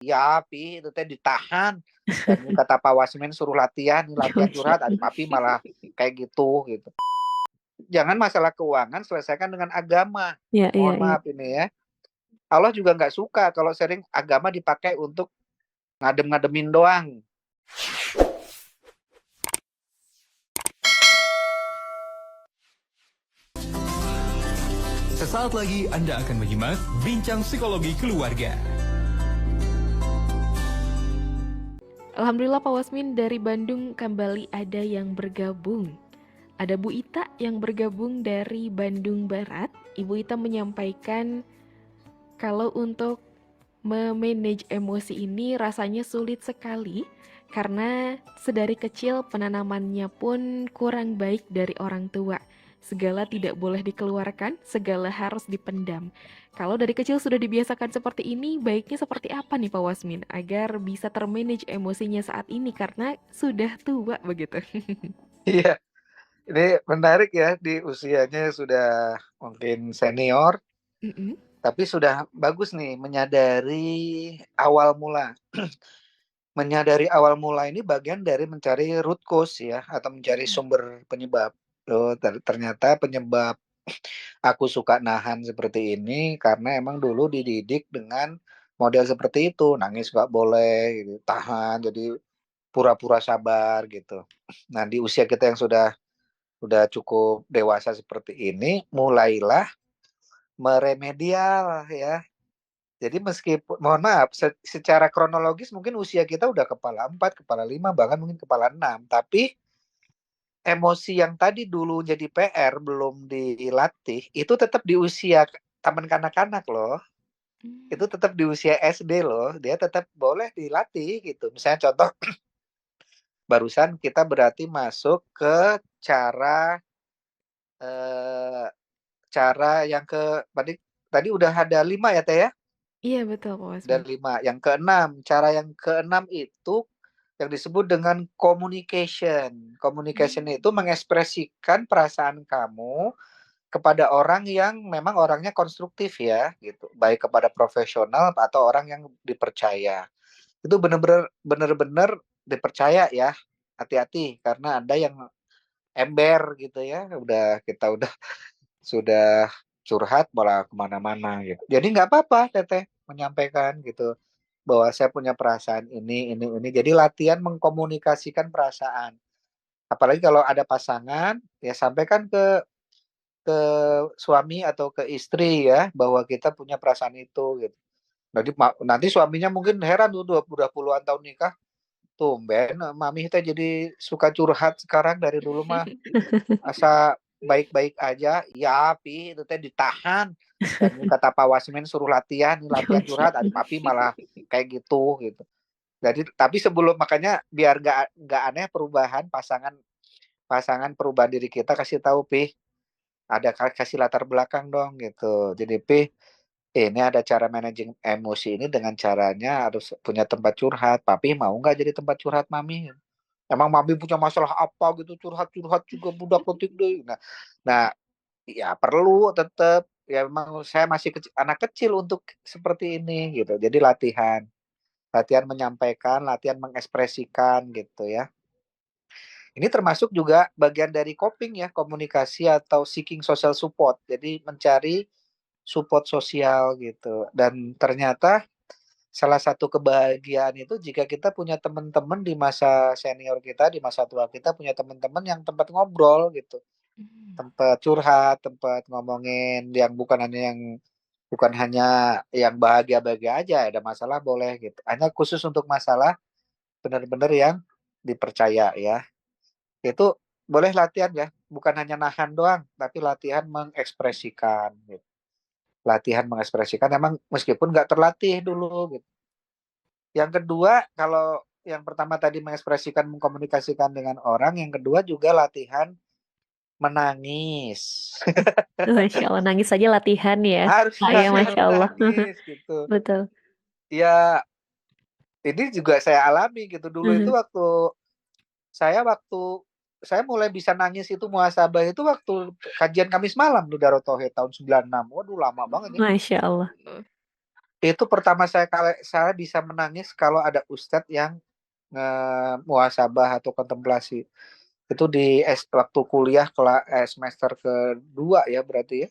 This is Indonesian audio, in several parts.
Ya, Pi, itu teh ditahan. Dan kata Pak Wasmin suruh latihan, latihan Masya curhat. Ada Allah. Papi malah kayak gitu. Jangan masalah keuangan selesaikan dengan agama. Iya, iya, Mohon iya. maaf ini ya. Allah juga nggak suka kalau sering agama dipakai untuk ngadem-ngademin doang. Sesaat lagi Anda akan menyimak Bincang Psikologi Keluarga. Alhamdulillah Pak Wasmin dari Bandung kembali ada yang bergabung. Ada Bu Ita yang bergabung dari Bandung Barat. Ibu Ita menyampaikan kalau untuk memanage emosi ini rasanya sulit sekali karena sedari kecil penanamannya pun kurang baik dari orang tua. Segala tidak boleh dikeluarkan, segala harus dipendam. Kalau dari kecil sudah dibiasakan seperti ini, baiknya seperti apa nih Pak Wasmin agar bisa termanage emosinya saat ini karena sudah tua begitu. Iya, ini menarik ya di usianya sudah mungkin senior, Mm-mm. tapi sudah bagus nih menyadari awal mula. Menyadari awal mula ini bagian dari mencari root cause ya, atau mencari sumber penyebab. Oh, ternyata penyebab aku suka nahan seperti ini karena emang dulu dididik dengan model seperti itu, nangis nggak boleh, gitu, tahan, jadi pura-pura sabar gitu. Nah di usia kita yang sudah cukup dewasa seperti ini, mulailah meremedial ya. Jadi meskipun, mohon maaf, secara kronologis mungkin usia kita udah kepala 4, kepala 5, bahkan mungkin kepala 6. Tapi emosi yang tadi dulu jadi PR belum dilatih, itu tetap di usia taman kanak-kanak loh. Itu tetap di usia SD loh. Dia tetap boleh dilatih gitu. Misalnya contoh, barusan kita berarti masuk ke cara eh, cara yang ke tadi tadi udah ada 5 ya Teh ya? Iya betul Pak Dan Wasmin. 5. Yang keenam, cara yang keenam itu yang disebut dengan communication. Communication itu mengekspresikan perasaan kamu kepada orang yang memang orangnya konstruktif ya, gitu. Baik kepada profesional atau orang yang dipercaya. Itu benar-benar dipercaya ya. Hati-hati karena ada yang ember gitu ya. Kita udah sudah curhat malah kemana-mana gitu. Jadi nggak apa-apa Teteh menyampaikan gitu bahwa saya punya perasaan ini. Jadi latihan mengkomunikasikan perasaan. Apalagi kalau ada pasangan, ya sampaikan ke suami atau ke istri ya bahwa kita punya perasaan itu gitu. Nanti suaminya mungkin heran tuh udah puluhan tahun nikah, tumben mami kita jadi suka curhat sekarang dari dulu mah asa baik-baik aja. Ya, Pi, itu teh ditahan. Dan kata Pak Wasmin suruh latihan, latihan Masya curhat, ada Allah. Papi malah kayak gitu. Jadi tapi sebelum makanya biar gak aneh perubahan pasangan pasangan perubahan diri kita kasih tahu Pi, ada kasih latar belakang dong gitu. Jadi Pi, ini ada cara managing emosi ini dengan caranya harus punya tempat curhat. Papi mau nggak jadi tempat curhat mami? Emang mami punya masalah apa gitu curhat-curhat juga budak letik deh. Nah, ya perlu tetap ya memang saya masih anak kecil untuk seperti ini gitu. Jadi latihan menyampaikan, latihan mengekspresikan gitu ya. Ini termasuk juga bagian dari coping ya, komunikasi atau seeking social support. Jadi mencari support sosial gitu. Dan ternyata salah satu kebahagiaan itu jika kita punya teman-teman di masa senior kita, di masa tua kita punya teman-teman yang tempat ngobrol gitu. Tempat curhat, tempat ngomongin yang bukan hanya yang bahagia-bahagia aja, ada masalah boleh gitu. Hanya khusus untuk masalah benar-benar yang dipercaya ya. Itu boleh latihan ya, bukan hanya nahan doang, tapi latihan mengekspresikan gitu. Latihan mengekspresikan emang meskipun nggak terlatih dulu gitu. Yang kedua, kalau yang pertama tadi mengekspresikan, mengkomunikasikan dengan orang, yang kedua juga latihan menangis. Masya Allah, nangis saja latihan ya. Harus Saya latihan Masya Allah. menangis gitu. Betul. Ya, ini juga saya alami gitu. Dulu itu waktu saya mulai bisa nangis itu muhasabah itu waktu kajian Kamis malam tuh Darut Tauhid tahun 96. Waduh lama banget ya. Masya Allah. Itu pertama saya bisa menangis kalau ada ustadz yang muhasabah atau kontemplasi. Itu di waktu kuliah semester kedua ya berarti ya.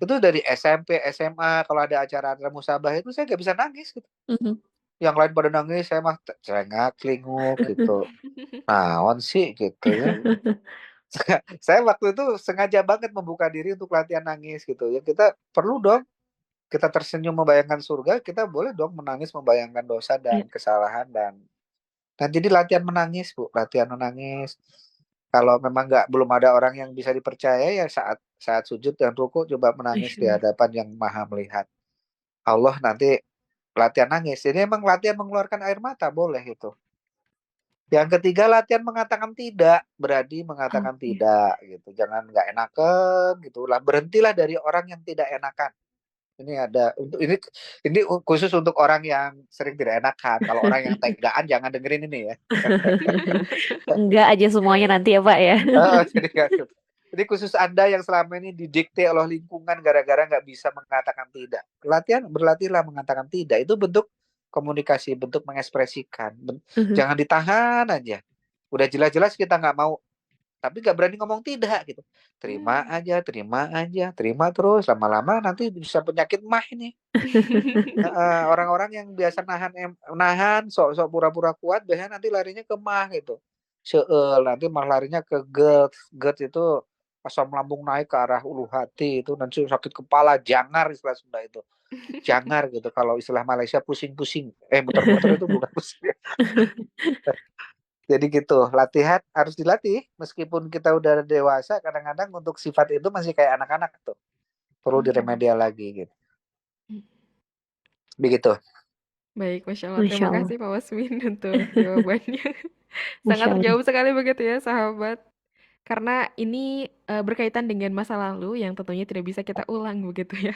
Itu dari SMP, SMA kalau ada acara musabah itu saya nggak bisa nangis gitu. Mhm. Yang lain pada nangis, saya mah celengak, celinguk gitu. Naon sih gitu ya. Saya waktu itu sengaja banget membuka diri untuk latihan nangis gitu. Ya kita perlu dong, kita tersenyum membayangkan surga, kita boleh dong menangis membayangkan dosa Iya. dan kesalahan dan jadi latihan menangis Bu, latihan menangis. Kalau memang belum ada orang yang bisa dipercaya ya saat sujud dan ruku coba menangis di Masya hadapan yang maha melihat. Allah nanti latihan nangis. Jadi emang latihan mengeluarkan air mata boleh itu. Yang ketiga latihan mengatakan tidak, berani mengatakan Oke. tidak gitu. Jangan nggak enakan gitu lah. Berhentilah dari orang yang tidak enakan. Ini ada untuk ini khusus untuk orang yang sering tidak enakan. Kalau orang yang tegaan jangan dengerin ini ya. Enggak aja semuanya nanti ya Pak ya. Oh, jadi khusus Anda yang selama ini didikte oleh lingkungan gara-gara nggak bisa mengatakan tidak. Berlatihlah mengatakan tidak. Itu bentuk komunikasi, bentuk mengekspresikan. Jangan ditahan aja. Udah jelas-jelas kita nggak mau, tapi nggak berani ngomong tidak gitu. Terima Hmm. aja, terima aja, terima terus. Lama-lama nanti bisa penyakit mah ini. Orang-orang yang biasa nahan sok-sok pura-pura kuat biasanya nanti larinya ke mah gitu. Seul nanti mah larinya ke GERD. GERD itu asam lambung naik ke arah ulu hati itu nanti sakit kepala, jangar istilah Sunda itu. Jangar gitu. Kalau istilah Malaysia pusing-pusing. Muter-muter itu bukan pusing. Jadi gitu, latihan harus dilatih meskipun kita udah dewasa kadang-kadang untuk sifat itu masih kayak anak-anak tuh. Perlu Hmm. diremedial lagi gitu. Begitu. Baik, Masya Allah. Masya Terima Allah. kasih Pak Wasmin untuk jawabannya. Sangat Masya Allah. terjawab sekali begitu ya, sahabat. Karena ini berkaitan dengan masa lalu yang tentunya tidak bisa kita ulang begitu ya.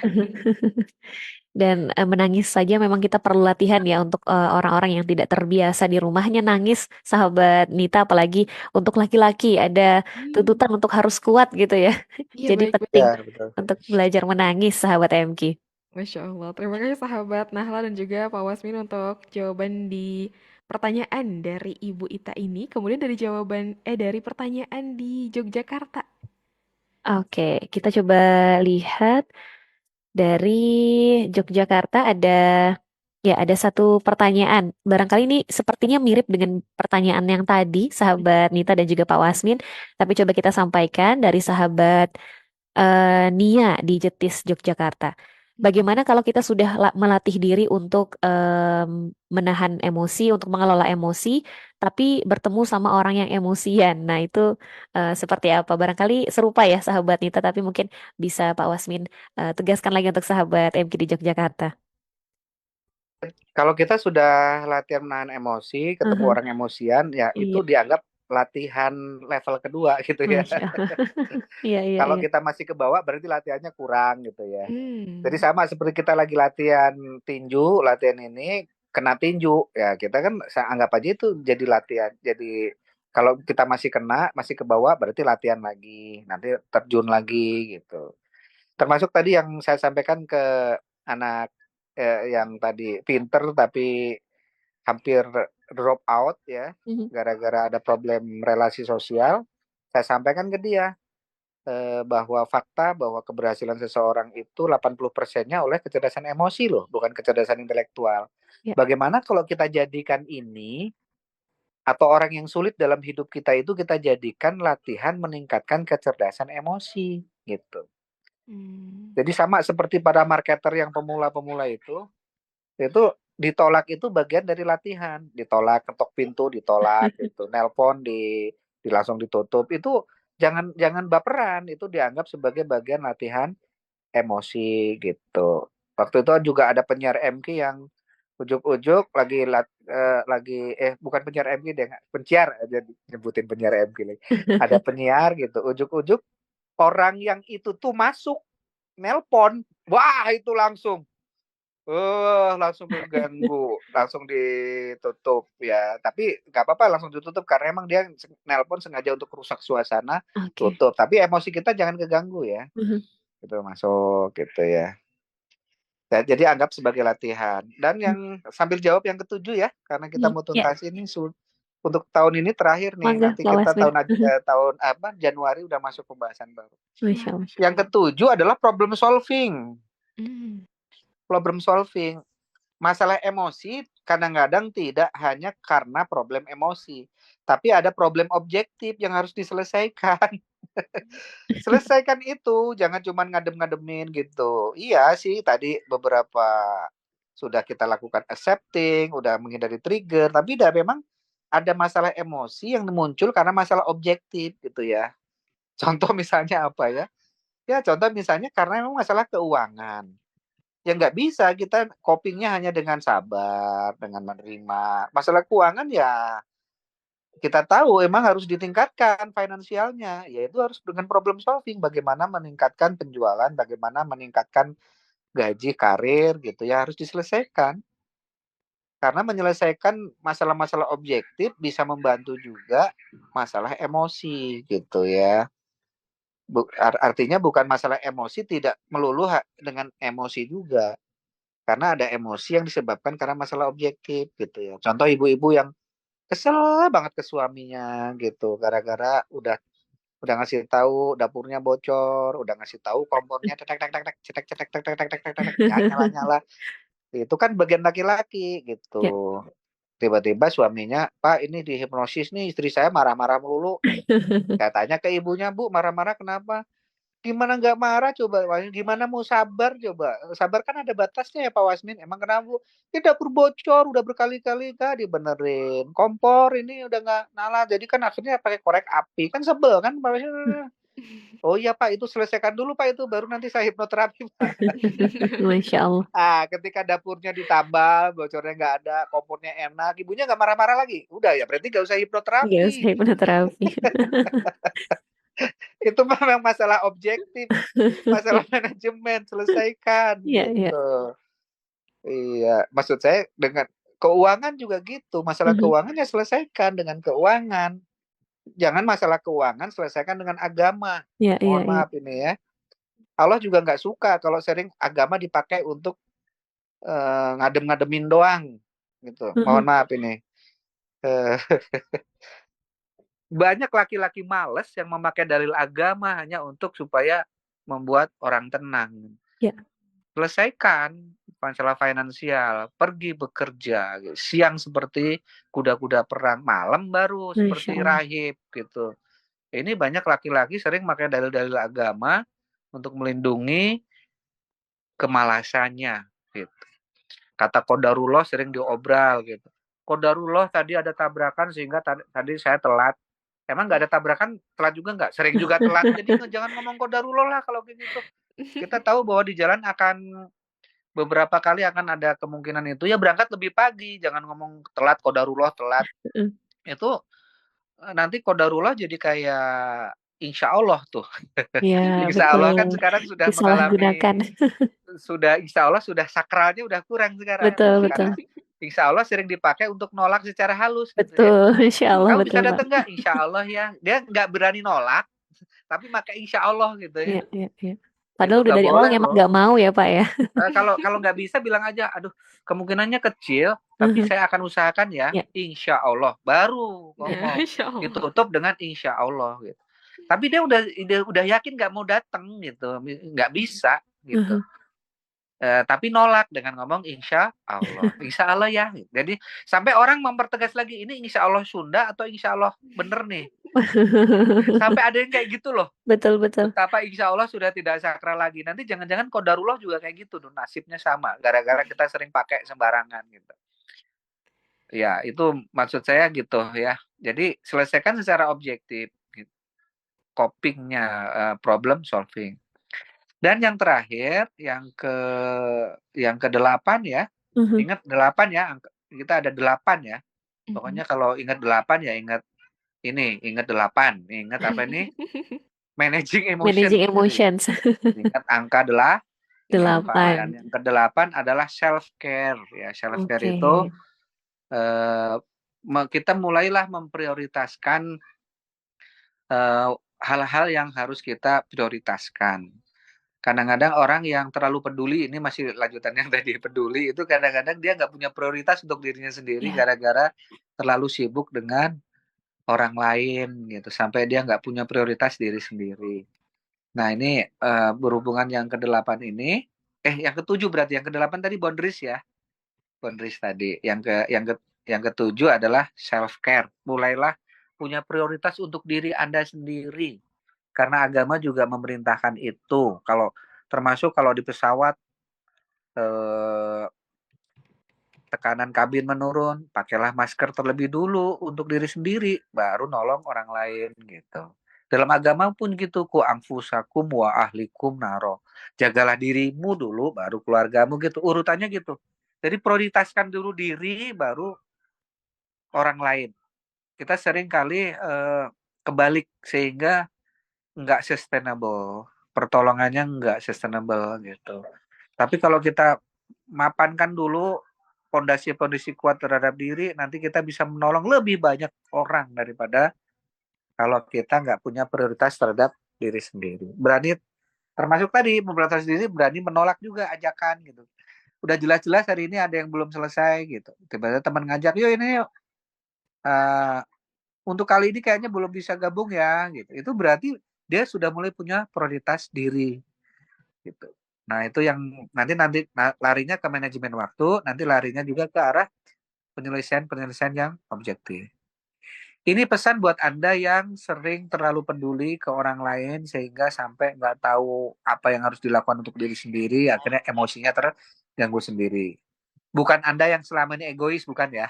Dan menangis saja memang kita perlu latihan ya untuk orang-orang yang tidak terbiasa di rumahnya nangis, sahabat Nita, apalagi untuk laki-laki ada Hmm. tuntutan untuk harus kuat gitu ya. Iya, Jadi baik, penting Ya, betul. untuk belajar menangis, sahabat MQ. Masya Allah. Terima kasih sahabat Nahla dan juga Pak Wasmin untuk jawaban di pertanyaan dari Ibu Ita ini. Kemudian dari pertanyaan di Yogyakarta. Oke, kita coba lihat dari Yogyakarta ada satu pertanyaan. Barangkali ini sepertinya mirip dengan pertanyaan yang tadi, sahabat Nita dan juga Pak Wasmin. Tapi coba kita sampaikan dari sahabat Nia di Jetis, Yogyakarta. Bagaimana kalau kita sudah melatih diri untuk menahan emosi, untuk mengelola emosi, tapi bertemu sama orang yang emosian. Nah, itu seperti apa? Barangkali serupa ya, sahabat Nita, tapi mungkin bisa Pak Wasmin tegaskan lagi untuk sahabat MK di Yogyakarta. Kalau kita sudah latihan menahan emosi, ketemu Aha, orang emosian, ya iya, itu dianggap latihan level kedua gitu ya. Masya Allah. Iya, iya, Kalau iya. kita masih ke bawah berarti latihannya kurang gitu ya. Jadi Hmm. sama seperti kita lagi latihan tinju, latihan ini kena tinju, ya kita kan saya anggap aja itu jadi latihan. Jadi kalau kita masih kena, masih ke bawah berarti latihan lagi, nanti terjun lagi gitu. Termasuk tadi yang saya sampaikan ke anak yang tadi pinter tapi hampir drop out ya Mhm. gara-gara ada problem relasi sosial. Saya sampaikan ke dia bahwa fakta bahwa keberhasilan seseorang itu 80%-nya oleh kecerdasan emosi loh, bukan kecerdasan intelektual. Ya. Bagaimana kalau kita jadikan ini atau orang yang sulit dalam hidup kita itu kita jadikan latihan meningkatkan kecerdasan emosi gitu. Hmm. Jadi sama seperti pada marketer yang pemula-pemula itu ditolak itu bagian dari latihan. Ditolak, ketok pintu ditolak gitu. Nelpon di langsung ditutup. Itu jangan jangan baperan, itu dianggap sebagai bagian latihan emosi gitu. Waktu itu juga ada penyiar MK yang ujuk-ujuk bukan penyiar MK deh, penyiar aja nyebutin penyiar MK lagi. Ada penyiar gitu, ujuk-ujuk orang yang itu tuh masuk nelpon, wah itu langsung keganggu, langsung ditutup ya. Tapi nggak apa-apa langsung ditutup karena emang dia nelpon sengaja untuk rusak suasana, Oke. tutup. Tapi emosi kita jangan keganggu ya. Mhm. Itu masuk gitu ya. Jadi anggap sebagai latihan. Dan yang sambil jawab yang ketujuh ya, karena kita mau Ya, tuntas ini untuk tahun ini terakhir nih. monggo Nanti Pak kita Wasmir. tahun apa Januari udah masuk pembahasan baru. Masya Allah. Yang ketujuh adalah problem solving. Hmm. Problem solving. Masalah emosi kadang-kadang tidak hanya karena problem emosi, tapi ada problem objektif yang harus diselesaikan. Selesaikan itu, jangan cuma ngadem-ngademin gitu. Iya sih, tadi beberapa sudah kita lakukan accepting, udah menghindari trigger, tapi memang ada masalah emosi yang muncul karena masalah objektif gitu ya. Contoh misalnya apa ya? Ya contoh misalnya karena memang masalah keuangan. Ya nggak bisa kita copingnya hanya dengan sabar, dengan menerima. Masalah keuangan ya kita tahu emang harus ditingkatkan finansialnya, yaitu harus dengan problem solving, bagaimana meningkatkan penjualan, bagaimana meningkatkan gaji karir gitu ya, harus diselesaikan. Karena menyelesaikan masalah-masalah objektif bisa membantu juga masalah emosi gitu ya. Artinya bukan masalah emosi tidak melulu dengan emosi juga. Karena ada emosi yang disebabkan karena masalah objektif gitu ya. Contoh ibu-ibu yang kesel banget ke suaminya gitu gara-gara udah ngasih tahu dapurnya bocor, udah ngasih tahu kompornya cetek cetek cetek cetek cetek cetek cetek cetek cetek nggak nyala-nyala. Itu kan bagian laki-laki Ya. gitu. Tiba-tiba suaminya, "Pak, ini dihipnosis nih, istri saya marah-marah melulu." Katanya ke ibunya, "Bu, marah-marah kenapa?" Gimana nggak marah coba, gimana mau sabar coba? Sabar kan ada batasnya ya Pak Wasmin. Emang kenapa Bu? Ini dapur bocor, udah berkali-kali Kak dibenerin. Kompor ini udah nggak nyala, jadi kan akhirnya pakai korek api. Kan sebel kan Pak Wasmin. Oh iya Pak, itu selesaikan dulu Pak itu, baru nanti saya hipnoterapi Pak. Masya Allah. Ketika dapurnya ditambal, bocornya nggak ada, kompornya enak, ibunya nggak marah-marah lagi. Udah ya, berarti nggak usah Nggak usah hipnoterapi. hipnoterapi. Itu memang masalah objektif, masalah manajemen, selesaikan Iya, iya. gitu. Iya, maksud saya dengan keuangan juga gitu. Masalah Mhm. keuangan ya selesaikan dengan keuangan. Jangan masalah keuangan selesaikan dengan agama. Iya, iya, Mohon iya. maaf ini ya. Allah juga nggak suka kalau sering agama dipakai untuk ngadem-ngademin doang gitu. Mohon Mhm. maaf ini. Eh, banyak laki-laki males yang memakai dalil agama hanya untuk supaya membuat orang tenang. Ya. Selesaikan masalah finansial, pergi bekerja, siang seperti kuda-kuda perang, malam baru Masya seperti Allah. rahib gitu. Ini banyak laki-laki sering pakai dalil-dalil agama untuk melindungi kemalasannya gitu. Kata qadarullah sering diobral gitu. Qadarullah tadi ada tabrakan sehingga tadi saya telat. Emang nggak ada tabrakan, telat juga nggak? Sering juga telat. Jadi jangan ngomong qadarullah lah kalau gitu. Kita tahu bahwa di jalan akan beberapa kali akan ada kemungkinan itu, ya berangkat lebih pagi, jangan ngomong telat, qadarullah telat. Heeh. Itu nanti qadarullah jadi kayak insya Allah tuh. Ya, Insya Allah kan betul. sekarang sudah mengalami, Disalahgunakan. sudah insya Allah sudah sakralnya udah kurang sekarang. Betul, betul. Karena insya Allah sering dipakai untuk nolak secara halus gitu ya. Betul. Insya Allah, Kamu betul, bisa Pak. datang nggak? Insya Allah ya. Dia nggak berani nolak, tapi pakai insya Allah gitu ya. Iya, iya, iya. Itu Padahal udah nggak dari awal boleh emang loh. nggak mau ya, Pak ya. Kalau kalau nggak bisa bilang aja, aduh kemungkinannya kecil, tapi Mhm. saya akan usahakan ya, Ya. insya Allah. Baru ngomong, Masya Allah. ditutup dengan insya Allah gitu. Tapi dia udah yakin nggak mau datang gitu, nggak bisa gitu. Mhm. Tapi nolak dengan ngomong insya Allah ya. Jadi sampai orang mempertegas lagi ini insya Allah Sunda atau insya Allah bener nih. Sampai ada yang kayak gitu loh. Betul, betul. Betapa insya Allah sudah tidak sakral lagi. Nanti jangan-jangan qadarullah juga kayak gitu, nasibnya sama. Gara-gara kita sering pakai sembarangan gitu. Ya, itu maksud saya gitu ya. Jadi selesaikan secara objektif. Gitu. Copingnya, problem solving. Dan yang terakhir, yang ke-8 ya. Mhm. Ingat 8 ya, kita ada 8 ya. Mhm. Pokoknya kalau ingat 8 ya ingat ini, ingat 8. Ingat apa ini? Managing emotion. Managing emotions. Ingat angka 8. Dan 8. yang ke-8 adalah self care ya. Self care Oke. itu eh, kita mulailah memprioritaskan hal-hal yang harus kita prioritaskan. Kadang-kadang orang yang terlalu peduli, ini masih lanjutan yang tadi peduli, itu kadang-kadang dia nggak punya prioritas untuk dirinya sendiri Ya. gara-gara terlalu sibuk dengan orang lain gitu, sampai dia nggak punya prioritas diri sendiri. Nah ini berhubungan yang ke-8 ini, yang ke-7 berarti, yang ke-8 tadi boundaries ya, boundaries tadi. Yang ke-7 adalah self care. Mulailah punya prioritas untuk diri Anda sendiri. Karena agama juga memerintahkan itu. Termasuk kalau di pesawat tekanan kabin menurun, pakailah masker terlebih dulu untuk diri sendiri, baru nolong orang lain gitu. Dalam agama pun gitu, ku anfusakum wa ahlikum naro. Jagalah dirimu dulu, baru keluargamu gitu. Urutannya gitu. Jadi prioritaskan dulu diri, baru orang lain. Kita sering kali kebalik, sehingga nggak sustainable. Pertolongannya nggak sustainable gitu. Tapi kalau kita mapankan dulu pondasi-pondasi kuat terhadap diri, nanti kita bisa menolong lebih banyak orang daripada kalau kita nggak punya prioritas terhadap diri sendiri. Berani, termasuk tadi membatasi diri, berani menolak juga ajakan gitu. Udah jelas-jelas hari ini ada yang belum selesai gitu. Tiba-tiba teman ngajak, yuk ini yuk. Untuk kali ini kayaknya belum bisa gabung ya gitu. Itu berarti dia sudah mulai punya prioritas diri gitu. Nah, itu yang nanti larinya ke manajemen waktu, nanti larinya juga ke arah penyelesaian yang objektif. Ini pesan buat Anda yang sering terlalu peduli ke orang lain sehingga sampai nggak tahu apa yang harus dilakukan untuk diri sendiri, akhirnya emosinya terganggu sendiri. Bukan Anda yang selama ini egois, bukan ya.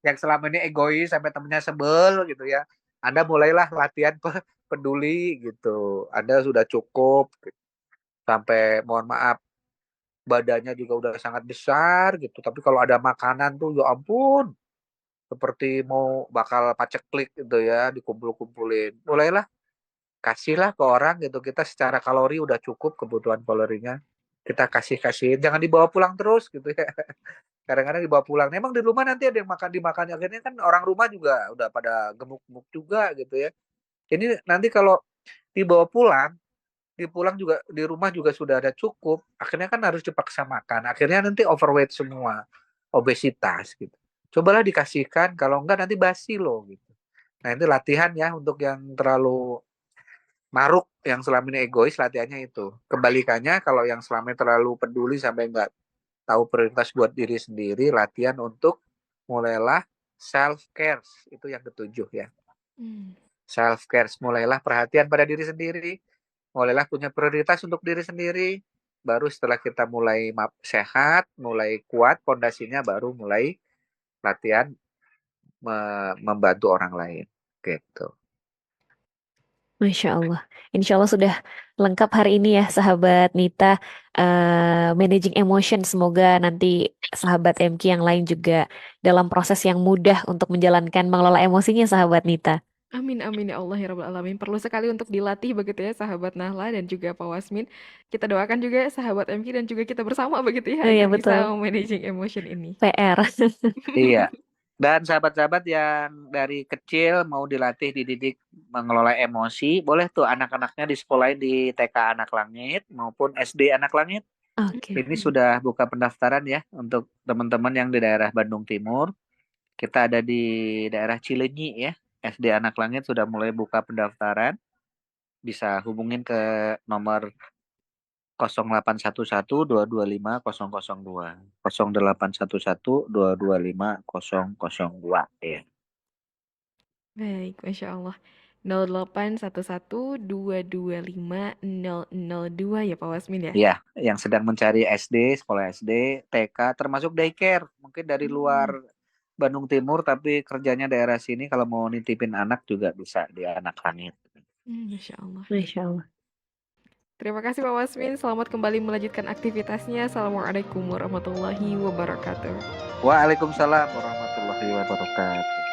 Yang selama ini egois sampai temennya sebel gitu ya. Anda mulailah latihan peduli gitu. Anda sudah cukup gitu. Sampai mohon maaf badannya juga udah sangat besar gitu, tapi kalau ada makanan tuh ya ampun, seperti mau bakal paceklik gitu ya, dikumpul-kumpulin. Mulailah kasihlah ke orang gitu, kita secara kalori udah cukup kebutuhan kalorinya, kita kasih-kasihin, jangan dibawa pulang terus gitu ya. Kadang-kadang dibawa pulang, memang di rumah nanti ada yang dimakan, akhirnya kan orang rumah juga udah pada gemuk-gemuk juga gitu ya. Ini nanti kalau dibawa pulang, juga di rumah juga sudah ada cukup, akhirnya kan harus dipaksa makan, akhirnya nanti overweight semua, obesitas gitu. Cobalah dikasihkan, kalau enggak nanti basi loh gitu. Nah itu latihan ya untuk yang terlalu maruk, yang selama ini egois, latihannya itu. Kebalikannya kalau yang selama ini terlalu peduli sampai enggak tahu prioritas buat diri sendiri, latihan untuk mulailah self care, itu yang ke-7 ya. Self care, mulailah perhatian pada diri sendiri, mulailah punya prioritas untuk diri sendiri, baru setelah kita mulai sehat, mulai kuat pondasinya, baru mulai latihan membantu orang lain gitu. Masya Allah. Insya Allah sudah lengkap hari ini ya sahabat Nita, managing emotion. Semoga nanti sahabat MQ yang lain juga dalam proses yang mudah untuk mengelola emosinya sahabat Nita. Amin amin ya Allah ya Rabbal Alamin. Perlu sekali untuk dilatih begitu ya sahabat Nahla dan juga Pak Wasmin. Kita doakan juga sahabat MQ dan juga kita bersama begitu ya Oh iya agar bisa betul. managing emotion ini. PR. Iya. Dan sahabat-sahabat yang dari kecil mau dilatih, dididik mengelola emosi, boleh tuh anak-anaknya di sekolahin di TK Anak Langit maupun SD Anak Langit. Oke. Ini sudah buka pendaftaran ya untuk teman-teman yang di daerah Bandung Timur. Kita ada di daerah Cileunyi ya. SD Anak Langit sudah mulai buka pendaftaran. Bisa hubungin ke nomor 0811-225-002. 0811-225-002 ya. Baik, Masya Allah. 0811-225-002 ya Pak Wasmin ya? Iya, yang sedang mencari SD, sekolah SD, TK, termasuk daycare. Mungkin dari luar Bandung Timur tapi kerjanya daerah sini, kalau mau nitipin anak juga bisa di Anak Langit. Masya Allah. Masya Allah. Terima kasih Pak Wasmin. Selamat kembali melanjutkan aktivitasnya. Assalamualaikum warahmatullahi wabarakatuh. Waalaikumsalam warahmatullahi wabarakatuh.